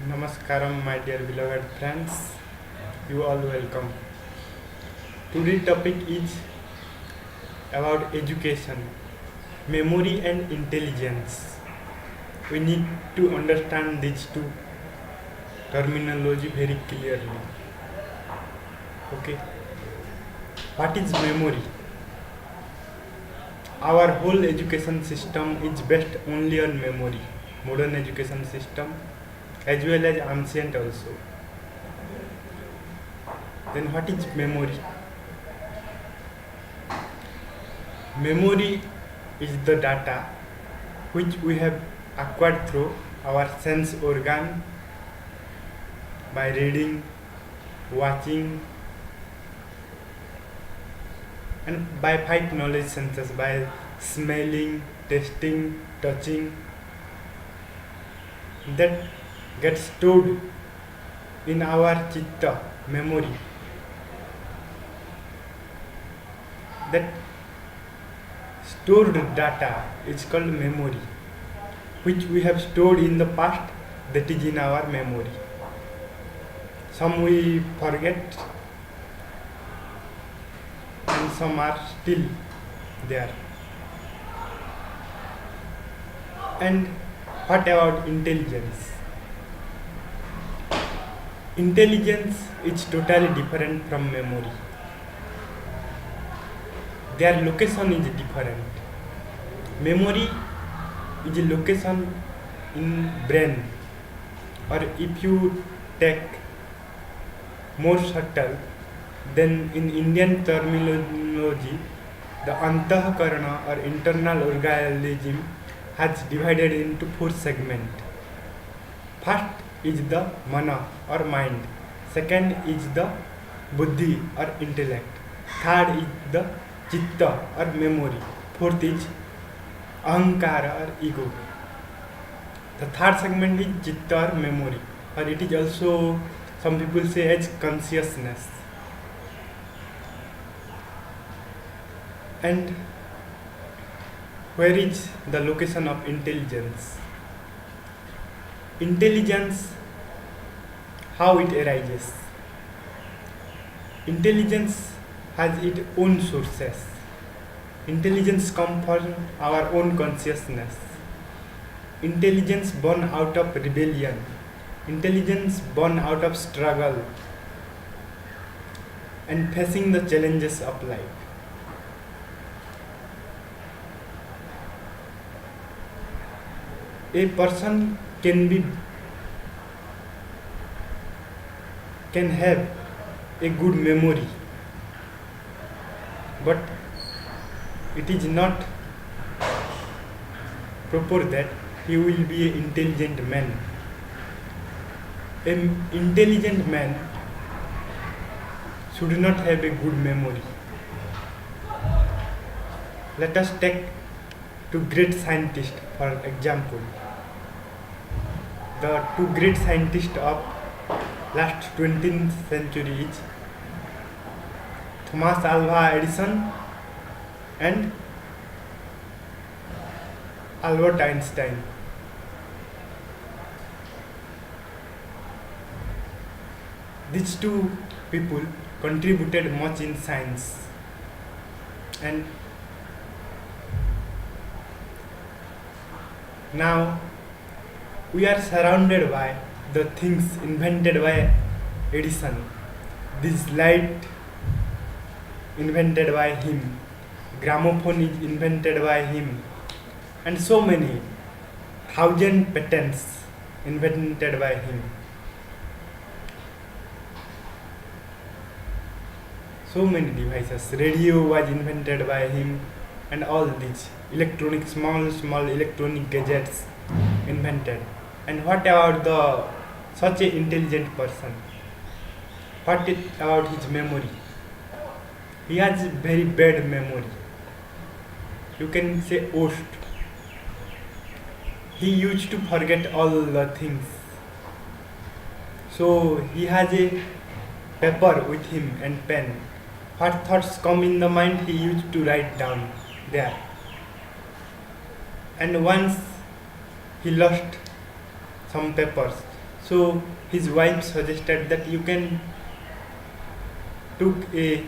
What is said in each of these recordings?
Namaskaram, my dear beloved friends. You all welcome. Today's topic is about education, memory, and intelligence. We need to understand these two terminology very clearly. Okay. What is memory? Our whole education system is based only on memory. Modern education system as well as ancient also. Then what is memory? Memory is the data which we have acquired through our sense organ by reading, watching, and by five knowledge senses by smelling, tasting, touching, that gets stored in our chitta memory. That stored data is called memory, which we have stored in the past, that is in our memory. Some we forget and some are still there. And what about intelligence? Intelligence is totally different from memory. Their location is different. Memory is a location in brain, or if you take more subtle, then in Indian terminology, the Antahkarana or internal organism has divided into four segments. First is the mana or mind. Second is the buddhi or intellect. Third is the chitta or memory. Fourth is ahankara or ego. The third segment is chitta or memory, or it is also some people say as consciousness. And where is the location of intelligence? Intelligence, how it arises? Intelligence has its own sources. Intelligence comes from our own consciousness. Intelligence born out of rebellion. Intelligence born out of struggle and facing the challenges of life. A person can have a good memory, but it is not proper that he will be an intelligent man. An intelligent man should not have a good memory. Let us take two great scientists for example. The two great scientists of last 20th century is Thomas Alva Edison and Albert Einstein. These two people contributed much in science, and now we are surrounded by the things invented by Edison. This light invented by him, gramophone is invented by him, and so many thousand patents invented by him. So many devices, radio was invented by him, and all these electronic, small electronic gadgets invented. And what about such an intelligent person? What about his memory? He has very bad memory. You can say worst. He used to forget all the things. So he has a paper with him and pen. What thoughts come in the mind, he used to write down there. And once he lost some papers, So his wife suggested that you can took a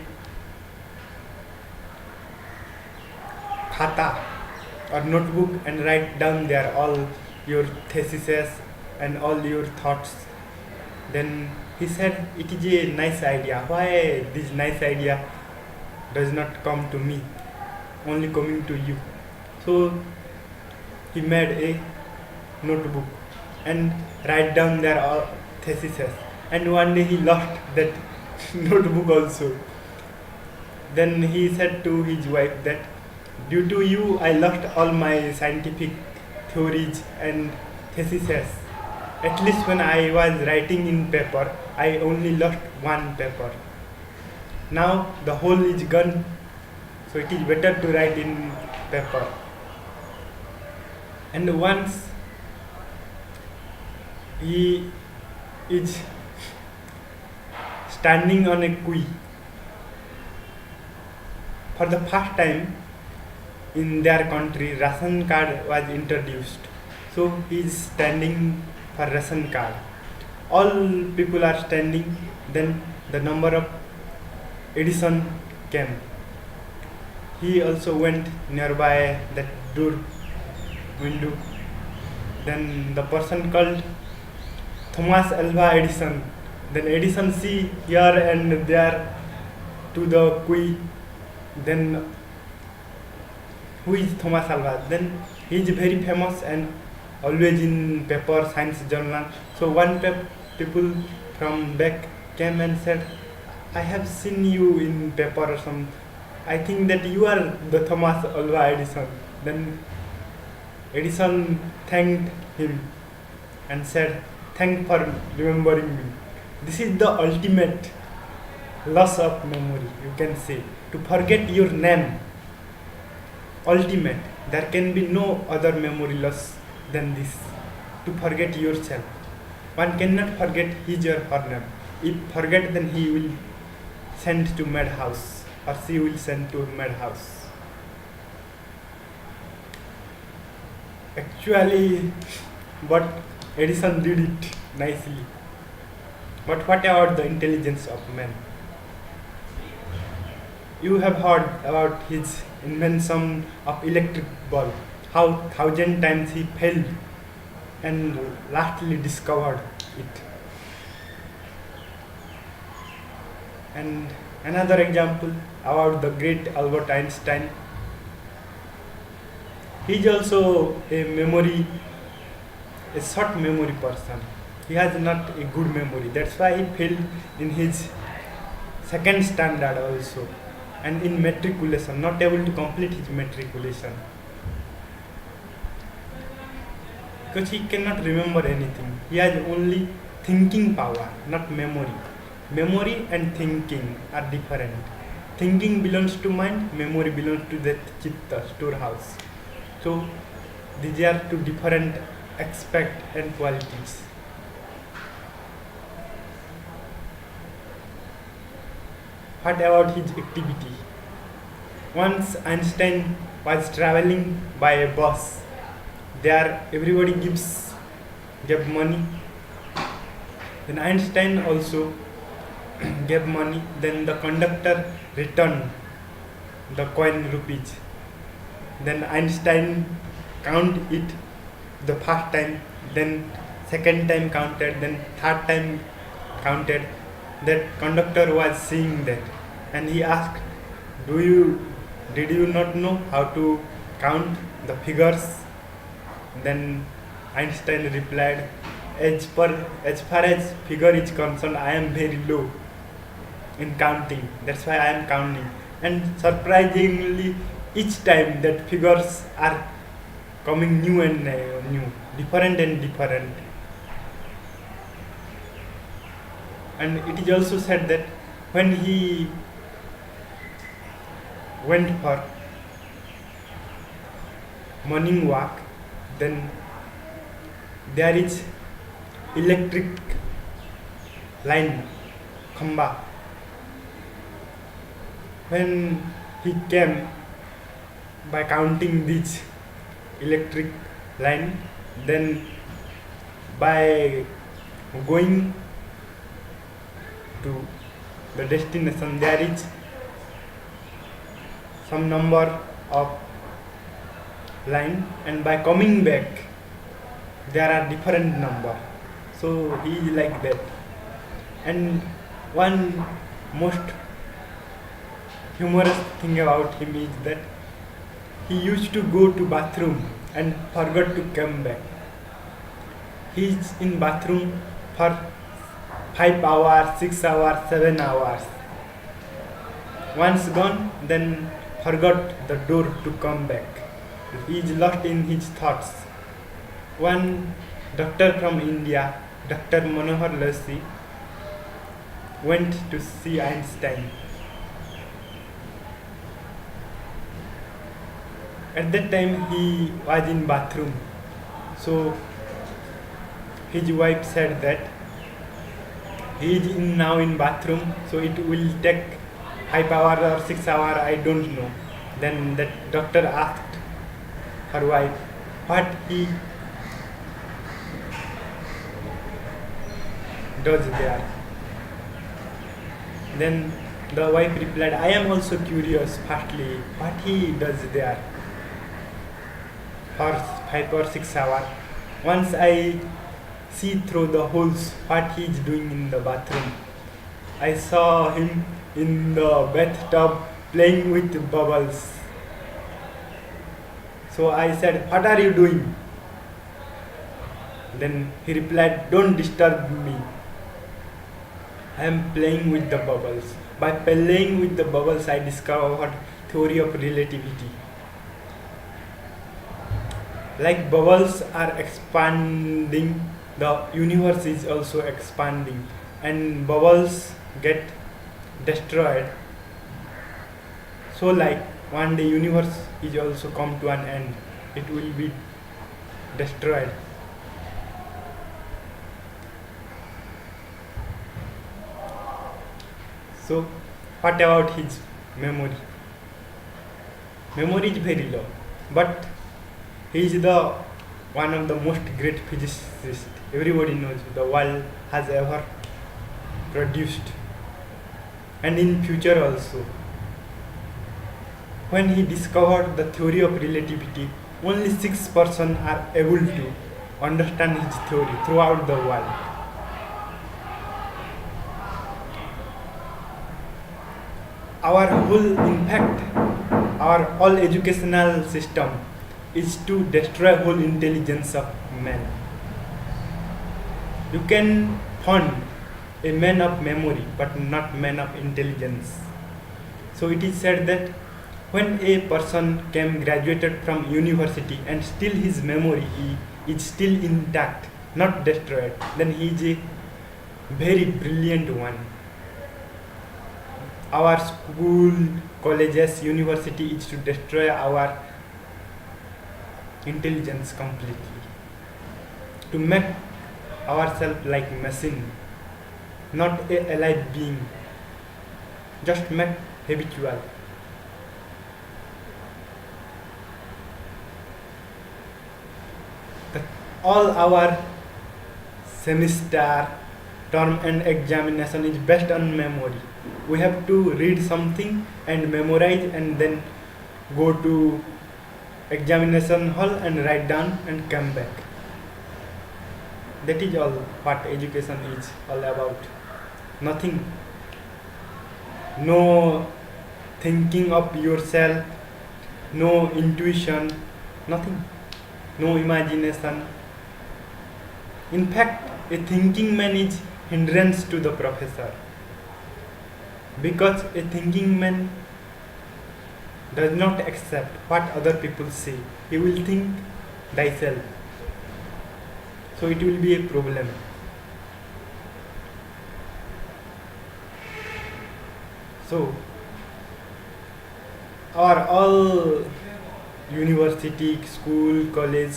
khata or notebook and write down there all your theses and all your thoughts. Then he said, it is a nice idea. Why this nice idea does not come to me, only coming to you? So he made a notebook and write down their all theses. And one day he lost that notebook also. Then he said to his wife that due to you I lost all my scientific theories and theses. At least when I was writing in paper, I only lost one paper. Now the whole is gone, so it is better to write in paper. And once he is standing on a quay for the first time in their country, ration card was introduced. So he is standing for ration card. All people are standing. Then the number of Edison came. He also went nearby that door window. Then the person called Thomas Alva Edison. Then Edison see here and there to the quay. Then who is Thomas Alva? Then he is very famous and always in paper, science journal. So one people from back came and said, I have seen you in paper or some. I think that you are the Thomas Alva Edison. Then Edison thanked him and said, thank for remembering me. This is the ultimate loss of memory, you can say. To forget your name. Ultimate. There can be no other memory loss than this. To forget yourself. One cannot forget his or her name. If forget, then he will send to madhouse or she will send to madhouse. Actually, but Edison did it nicely. But what about the intelligence of man? You have heard about his invention of electric bulb, how 1,000 times he failed and lastly discovered it. And another example about the great Albert Einstein. He is also a short memory person. He has not a good memory. That's why he failed in his second standard also. And in matriculation, not able to complete his matriculation. Because he cannot remember anything. He has only thinking power, not memory. Memory and thinking are different. Thinking belongs to mind, memory belongs to that chitta, storehouse. So these are two different aspects and qualities. What about his activity? Once Einstein was traveling by a bus. There everybody gave money. Then Einstein also gave money. Then the conductor returned the coin rupees. Then Einstein counted it the first time, then second time counted, then third time counted. That conductor was seeing that and he asked, did you not know how to count the figures? Then Einstein replied, as far as figure is concerned, I am very low in counting. That's why I am counting. And surprisingly, each time that figures are coming new and new, different and different. And it is also said that when he went for morning walk, then there is electric line, khamba. When he came by counting this electric line, then by going to the destination, there is some number of line, and by coming back there are different number. So he is like that. And one most humorous thing about him is that he used to go to bathroom and forgot to come back. He is in bathroom for 5 hours, 6 hours, 7 hours. Once gone, then forgot the door to come back. He is lost in his thoughts. One doctor from India, Dr. Manohar Lassi, went to see Einstein. At that time he was in bathroom. So his wife said that he is now in bathroom, so it will take 5 hours or 6 hours, I don't know. Then that doctor asked her wife what he does there. Then the wife replied, I am also curious firstly what he does there for 5 or 6 hours. Once I see through the holes what he is doing in the bathroom. I saw him in the bathtub playing with bubbles. So I said, what are you doing? Then he replied, don't disturb me. I am playing with the bubbles. By playing with the bubbles, I discovered theory of relativity. Like bubbles are expanding, the universe is also expanding, and bubbles get destroyed. So like one day universe is also come to an end. It will be destroyed. So what about his memory? Memory is very low, but he is the one of the most great physicists everybody knows the world has ever produced, and in future also. When he discovered the theory of relativity, only 6% are able to understand his theory throughout the world. Our whole, in fact, our all educational system is to destroy whole intelligence of man. You can find a man of memory, but not man of intelligence. So it is said that when a person graduated from university and still his memory is still intact, not destroyed, then he is a very brilliant one. Our school, colleges, university is to destroy our intelligence completely, to make ourselves like machine, not a alive being, just make habitual. All our semester, term and examination is based on memory. We have to read something and memorize and then go to examination hall and write down and come back. That is all what education is all about. Nothing. No thinking of yourself, no intuition, nothing. No imagination. In fact, a thinking man is hindrance to the professor, because a thinking man does not accept what other people say. He will think thyself. So it will be a problem. So our all university, school, college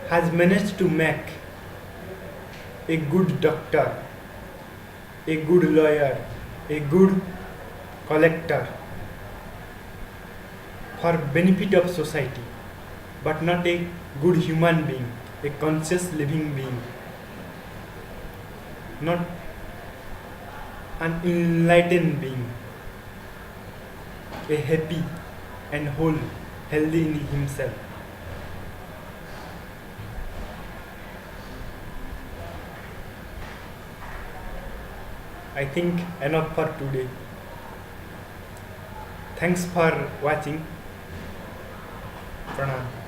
has managed to make a good doctor, a good lawyer, a good collector for benefit of society, but not a good human being, a conscious living being. not an enlightened being, a happy and whole, healthy in himself. I think enough for today. Thanks for watching. Pranam.